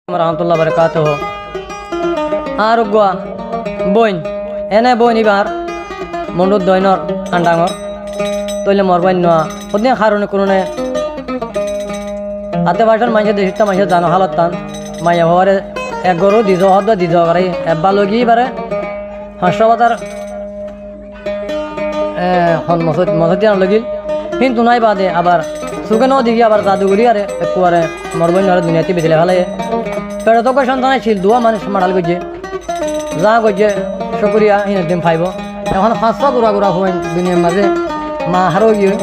রহমতুল্লাহ বারাকাতুহু আর গোয়া বইন এনে বইন এবার মন্ডুর দৈনর আন্ডাঙর তৈলে মরবাইন নোয়া ওদিন খারণে করুনে হাতে বাসার মাইসে দেশটা মাইসে জানো হালত টান মাইয়া হওয়ারে এক গরু দিজ হদ দিজ করে এবার লগি বারে হাসপাতাল মসজিদ লগিল কিন্তু নাই বাদে আবার সুখে ন দিকে আবার জাদুগুরি আরে একবারে মরবাইন নোয়ারে দুনিয়াতে বেঁচে ফেলে পেড়ে তো সন্তান ছিল দুয়া মানুষ মারাল করছে যা করছে শুক্রিয়া দিন ফাইব এখন 500 গুড়া গুড়া হবেন দুনিয়ার মাঝে মা হারো গিয়ে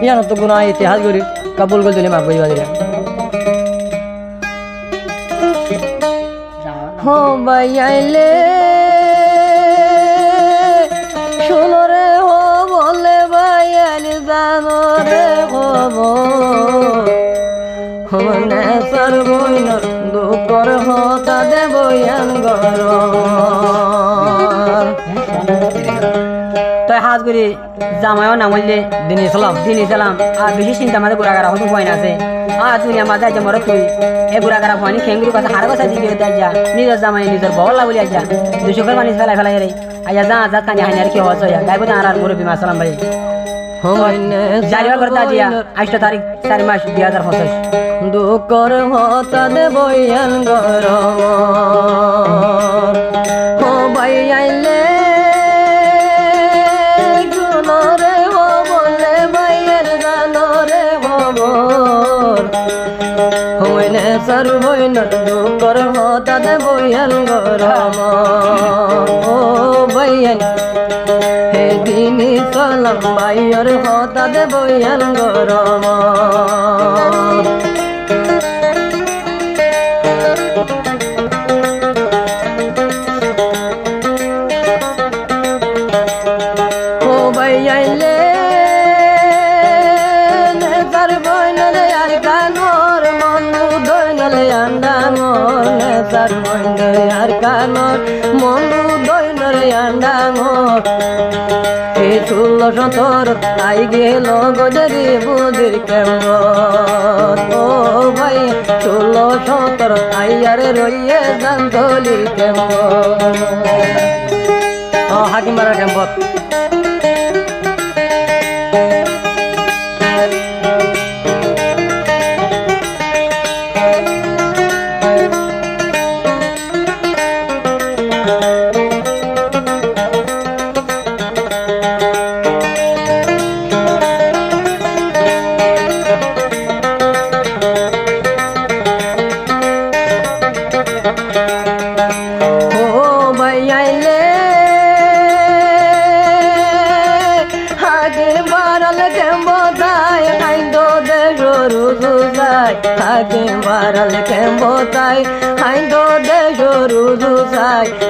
ইয়ানো তো গুণা ইতিহাস করি কাবুল করে দিলে মা বই বাজিরা হো ভাই আইলে শোনো রে হো বলে ভাই আইলে জানো রে হব হনে সর্বইন দুঃখর হতা দেবয়ান গর তাই হাত করি জামাইও নামলে দিন ইসলাম আর বেশি চিন্তা মাঝে গুড়াগারা হতো ভয় না আছে আর তুই আমার যাই মরে তুই এই গুড়াগারা ভয়নি খেঙ্গুরি কথা হার কথা দিকে যা নিজের জামাই নিজের বলা বলি যা দুশোকের মানুষ ফেলাই রে আয়া যা যা কানি হানি আর কি হচ্ছে গাইব আর মুরব্বী মাসালাম ভাই জারিয়া করতে দিয়া 8 তারিখ 4 মাস 2025 দুঃখর হতা দেবয়ান গরম হো ভাই আইলে গুনো রে হো বলে ভাইয়ের জানো রে খবর হইনে সর্বইন দুঃখর হতা দেবয়ান গরম ও ভাইয়ান হে দিনী সালাম ভাইয়ের হতা দেবয়ান গরম মনু দৈনর আন্ডাঙর এ 16-17 আই গেল গজরি বুঝির কেমন ও ভাই 16-17 আই আর রইয়ে জানতলি কেমন হাকিমারা কেমন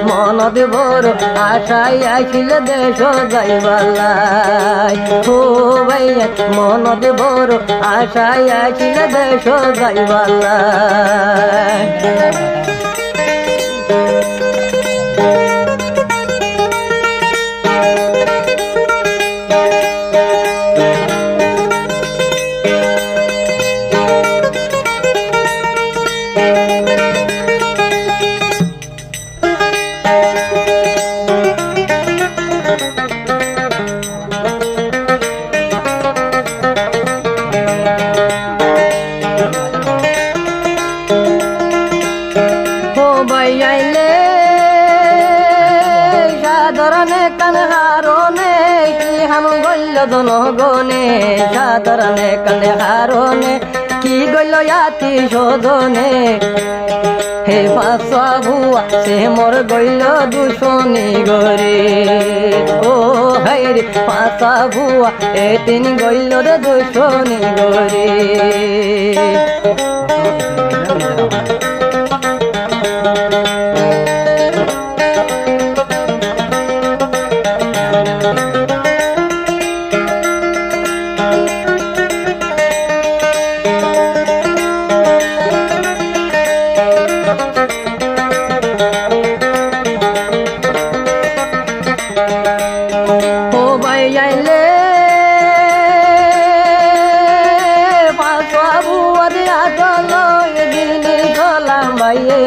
মনত বড় আশাই আইছিল দেশ যাইবালাই ও ভাইয়া মনত বড় আশাই আইছিল দেশ যাইবালাই জনগণে সাধারণে কানে হারণে কি গইল ইয়াতি শোধনে হে পাঁচা ভুয়া সে মর গইল দুশনি গরে ও হাইরে পাঁচা ভুয়া এ তিনি গইল রে দুশনি গরে বাইয়ে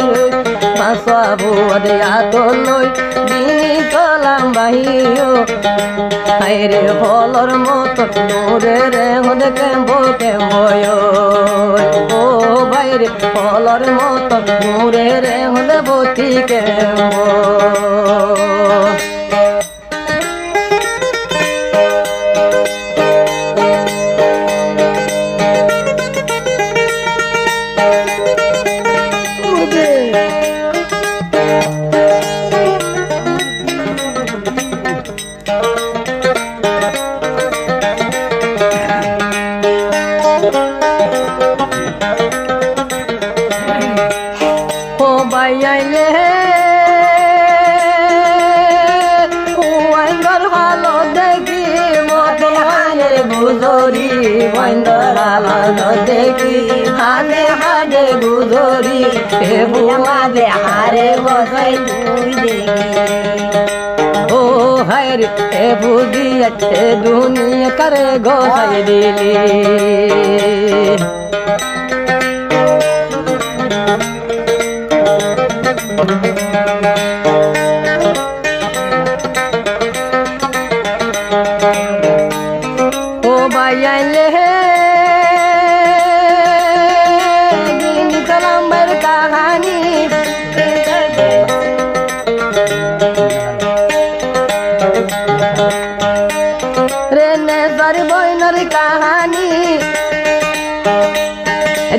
মাসাবু দিয়া তো লই দিনি চলাম বাহিও আইরে ফলর মতো নূরে রে হদে কেম্বো কেম্বয় ও বাইরে ফলর মতো নূরে রে হদে বতি কেম্বো বাইয়াইলে ওয়াইন্দর ভালো দেখি মতন হারে গুজরি ওয়াইন্দর ভালো দেখি হানে হারে গুজরি এ বুমাদে হারে বসাই তুই দেখি ও হায়রে এ বুঝিয়া এ দুনিয়া করে গোসাই দিলি ও বাইয়াইলে দিন কলমের কাহানি রে নেজার বইনর কাহানি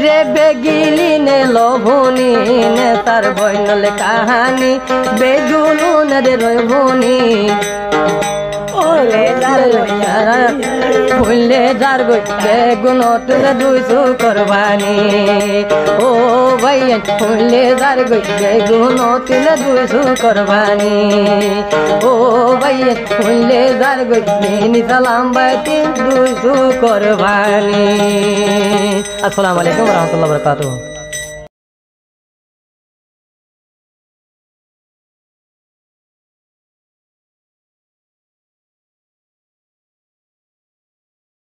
রে বেগিলি নে লভুনি নে তার বইনল কাহানি বেগুলু নে রে রভুনি ফুলে যার গই বেগুন তুলে দুইশো করবানি ও ভাইয়া ফুলে যার গই বেগুন তুলে দুইশো করবানি ও ভাইয়া ফুলে যার গই দিনি সালাম বাইতি দুইশো করবানি আসসালামু আলাইকুম ওয়া রাহমাতুল্লাহি ওয়া বারাকাতুহু।